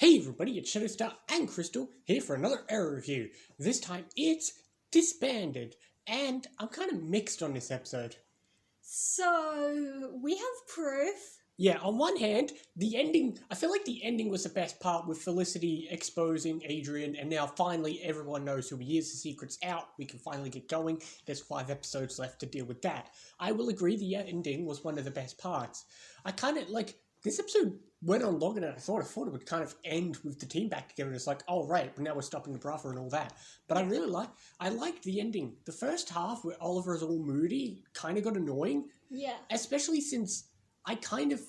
Hey everybody, it's Shadowstar and Crystal here for another error review. This time it's Disbanded, and I'm kind of mixed on this episode. So, we have proof. Yeah, on one hand, the ending, I feel like the ending was the best part with Felicity exposing Adrian, and now finally everyone knows who he is, the secret's out, we can finally get going. There's 5 episodes left to deal with that. I will agree the ending was one of the best parts. I kind of, this episode went on longer than I thought. I thought it would kind of end with the team back together. It's like, oh right, but now we're stopping the brother and all that. But I liked the ending. The first half where Oliver is all moody kind of got annoying. Yeah. Especially since I'm kind of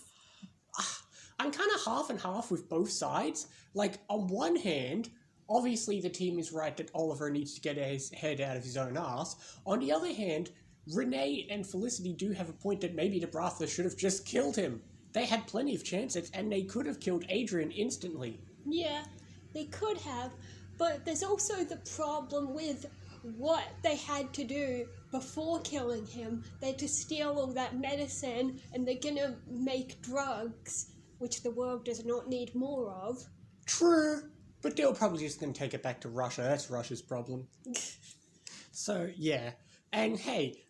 half and half with both sides. Like, on one hand, obviously the team is right that Oliver needs to get his head out of his own ass. On the other hand, Renee and Felicity do have a point that maybe the brother should have just killed him. They had plenty of chances, and they could have killed Adrian instantly. Yeah, they could have, but there's also the problem with what they had to do before killing him. They had to steal all that medicine, and they're gonna make drugs, which the world does not need more of. True, but they were probably just gonna take it back to Russia. That's Russia's problem. So, yeah. And hey,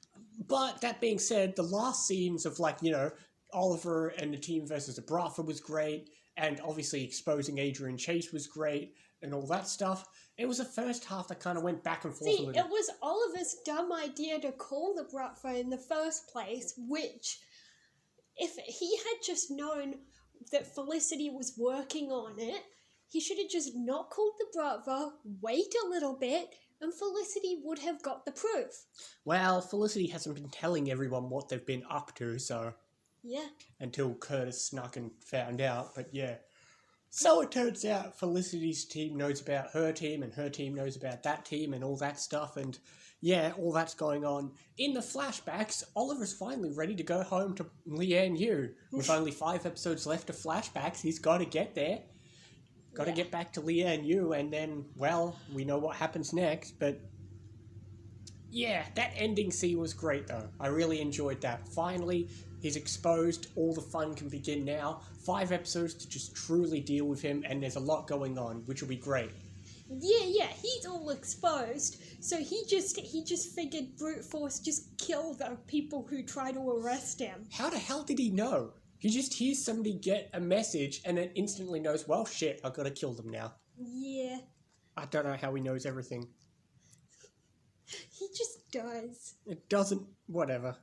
but that being said, the last scenes of, Oliver and the team versus the Bradford was great, and obviously exposing Adrian Chase was great, and all that stuff. It was the first half that kind of went back and forth a little. It was Oliver's dumb idea to call the Bradford in the first place, which, if he had just known that Felicity was working on it, he should have just not called the brother, wait a little bit, and Felicity would have got the proof. Well, Felicity hasn't been telling everyone what they've been up to, so... Yeah. Until Curtis snuck and found out, but yeah. So it turns out Felicity's team knows about her team, and her team knows about that team, and all that stuff, and yeah, all that's going on. In the flashbacks, Oliver's finally ready to go home to Leanne Yu. With only 5 episodes left of flashbacks, he's got to get there. Got to get back to Leanne Yu, and then, well, we know what happens next, but... Yeah, that ending scene was great, though. I really enjoyed that. Finally, he's exposed. All the fun can begin now. 5 episodes to just truly deal with him, and there's a lot going on, which will be great. Yeah, he's all exposed. So he just figured brute force just kill the people who try to arrest him. How the hell did he know? He just hears somebody get a message and then instantly knows, well, shit, I've got to kill them now. Yeah. I don't know how he knows everything. He just does. It doesn't... Whatever.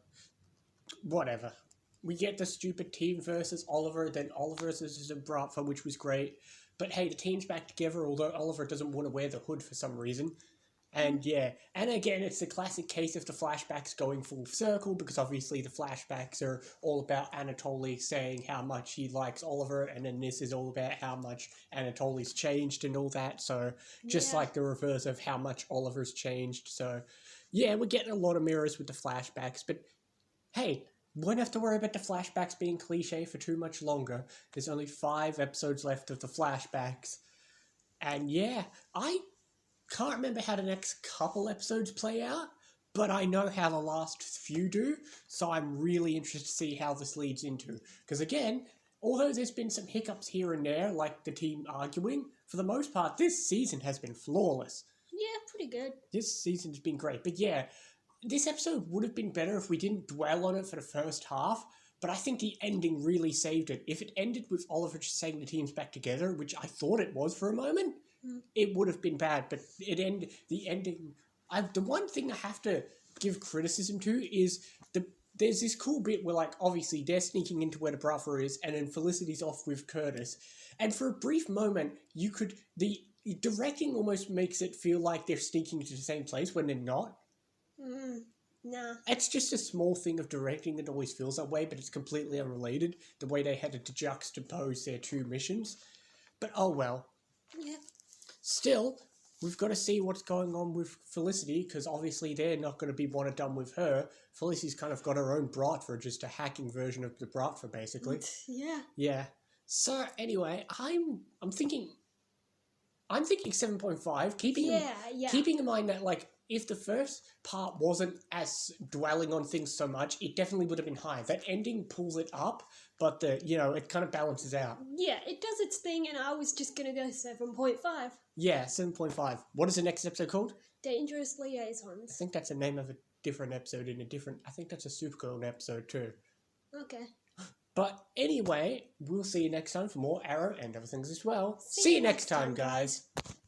We get the stupid team versus Oliver, then Oliver versus Bradford, which was great. But hey, the team's back together, although Oliver doesn't want to wear the hood for some reason. And yeah, and again, it's the classic case of the flashbacks going full circle, because obviously the flashbacks are all about Anatoly saying how much he likes Oliver, and then this is all about how much Anatoly's changed and all that, so just like the reverse of how much Oliver's changed. So yeah, we're getting a lot of mirrors with the flashbacks, but hey, we won't have to worry about the flashbacks being cliche for too much longer. There's only 5 episodes left of the flashbacks. And yeah, I can't remember how the next couple episodes play out, but I know how the last few do, so I'm really interested to see how this leads into. Because again, although there's been some hiccups here and there, like the team arguing, for the most part, this season has been flawless. Yeah, pretty good. This season's been great, but yeah, this episode would have been better if we didn't dwell on it for the first half, but I think the ending really saved it. If it ended with Oliver just saying the team's back together, which I thought it was for a moment, it would have been bad, but the ending... The one thing I have to give criticism to is there's this cool bit where, obviously they're sneaking into where the brother is, and then Felicity's off with Curtis. And for a brief moment, the directing almost makes it feel like they're sneaking into the same place when they're not. Nah. It's just a small thing of directing that always feels that way, but it's completely unrelated, the way they had to juxtapose their 2 missions. But oh well. Yeah. Still, we've got to see what's going on with Felicity, because obviously they're not going to be one and done with her. Felicity's kind of got her own Bradford, just a hacking version of the Bradford, basically. Yeah. Yeah. So anyway, I'm thinking 7.5, keeping in mind that, if the first part wasn't as dwelling on things so much, it definitely would have been higher. That ending pulls it up, but it kind of balances out. Yeah, it does its thing, and I was just gonna go 7.5. Yeah, 7.5. What is the next episode called? Dangerous I Liaisons. think that's the name of a different episode I think that's a Supergirl episode too. Okay. But anyway, we'll see you next time for more Arrow and other things as well. See you next time, guys.